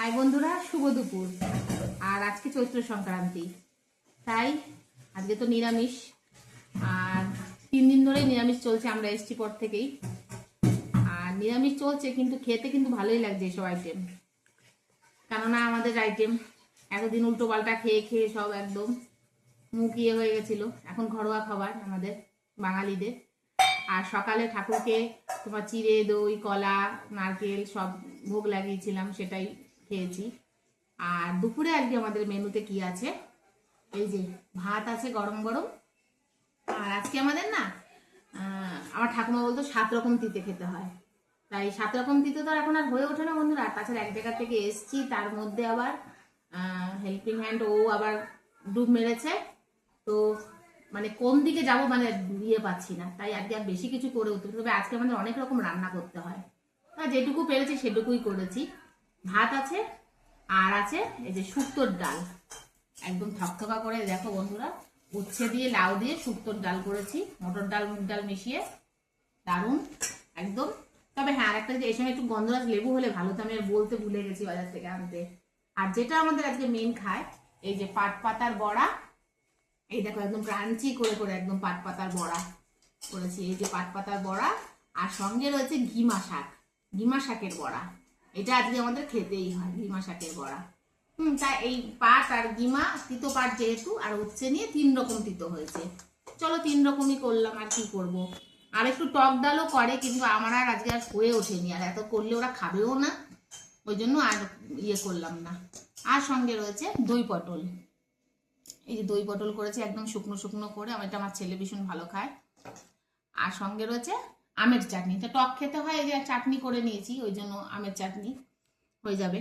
High বন্ধুরা, শুভ দুপুর। আর আজকে চৈত্র সংক্রান্তি, তাই আজকে তো নিরামিষ। আর 3 দিন ধরেই নিরামিষ চলছে, আমরা এসছি পর থেকেই। আর নিরামিষ চলছে, কিন্তু খেতে কিন্তু ভালোই লাগছে এসব আইটেম। কেননা আমাদের আইটেম এতদিন উল্টো পাল্টা খেয়ে খেয়ে সব একদম মুখ ইয়ে হয়ে গেছিল। এখন ঘরোয়া খাবার আমাদের বাঙালিদের। আর সকালে ঠাকুরকে তোমার চিড়ে, দই, কলা, নারকেল সব ভোগ লাগিয়েছিলাম, সেটাই খেয়েছি। আর দুপুরে আজকে আমাদের মেনুতে কি আছে, এই যে ভাত আছে গরম গরম। আর আজকে আমাদের না আমার ঠাকুমা বলতো 7 রকম তিতে খেতে হয়। তাই 7 রকম তিতে তো এখন আর হয়ে ওঠে না বন্ধুরা। তাছাড়া এক জায়গা থেকে এসছি, তার মধ্যে আবার হেল্পিং হ্যান্ড ও আবার ডুব মেরেছে। তো মানে কোন দিকে যাব মানে দিয়ে পাচ্ছি না, তাই আজকে আর বেশি কিছু করে উঠতে। তবে আজকে আমাদের অনেক রকম রান্না করতে হয়, যেটুকু পেরেছি সেটুকুই করেছি। ভাত আছে, আর আছে এই যে শুক্তোর ডাল, একদম থকথকা করে। দেখো বন্ধুরা, উচ্ছে দিয়ে লাউ দিয়ে শুক্তোর ডাল করেছি, মটর ডাল মুগ ডাল মিশিয়ে, দারুণ একদম। তবে হ্যাঁ, আর একটা যে এই সময় একটু গন্ধরাজ লেবু হলে ভালো, তো আমি আর বলতে ভুলে গেছি বাজার থেকে আনতে। আর যেটা আমাদের আজকে মেন খায়, এই যে পাট পাতার বড়া। এই দেখো একদম ক্রাঞ্চি করে করে একদম পাট পাতার বড়া করেছি, এই যে পাট পাতার বড়া। আর সঙ্গে রয়েছে ঘিমা শাক, ঘিমা শাকের বড়া। এটা আজকে আমাদের খেতেই হয়, ঘিমা শাকের বড়া। তাই এই পাট আর গিমা, তিতো পাট যেহেতু, আর উচ্ছে নিয়ে 3 রকম তিতো হয়েছে। চলো 3 রকমই করলাম, আর কি করব। আর একটু টক ডালও করে, কিন্তু আমার আর আজকে আর হয়ে ওঠেনি, আর এত করলে ওরা খাবেও না, ওই জন্য আর ইয়ে করলাম না। আর সঙ্গে রয়েছে দই পটল, এই যে দই পটল করেছে একদম শুকনো শুকনো করে, এটা আমার ছেলে ভীষণ ভালো খায়। আর সঙ্গে রয়েছে আমের চাটনি। তো টক খেতে হয়, এই যে চাটনি করে নিয়েছি, ওই জন্য আমের চাটনি হয়ে যাবে।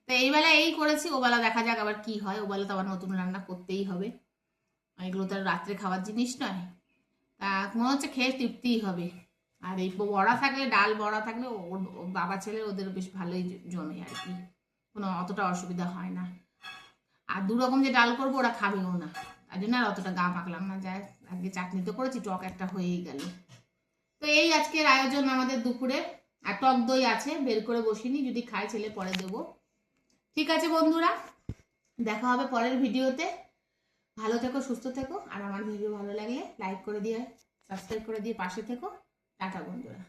তো এই বেলা এই করেছি, ওবেলা দেখা যাক আবার কি হয়। ওবেলা তো আবার নতুন রান্না করতেই হবে, এগুলো তো আর রাত্রে খাওয়ার জিনিস নয়। তা মনে হচ্ছে খেয়ে তৃপ্তিই হবে। আর এই বড়া থাকলে, ডাল বড়া থাকলে ওর বাবা ছেলে ওদের বেশ ভালোই জমে আর কি, কোনো অতটা অসুবিধা হয় না। আর 2 রকম যে ডাল করবো ওরা খাবেও না, তার জন্য আর অতটা গা পাকলাম না। যায় আজকে চাটনি তো করেছি, টক একটা হয়েই গেল। তো এই আজকের আয়োজন আমাদের দুপুরে। আর টক দই আছে, বের করে বসিনি, যদি খায় ছেলে পরে দেবো। ঠিক আছে বন্ধুরা, দেখা হবে পরের ভিডিওতে। ভালো থেকো, সুস্থ থেকো। আর আমার ভিডিও ভালো লাগলে লাইক করে দিয়ে, সাবস্ক্রাইব করে দিয়ে পাশে থেকো। টাটা বন্ধুরা।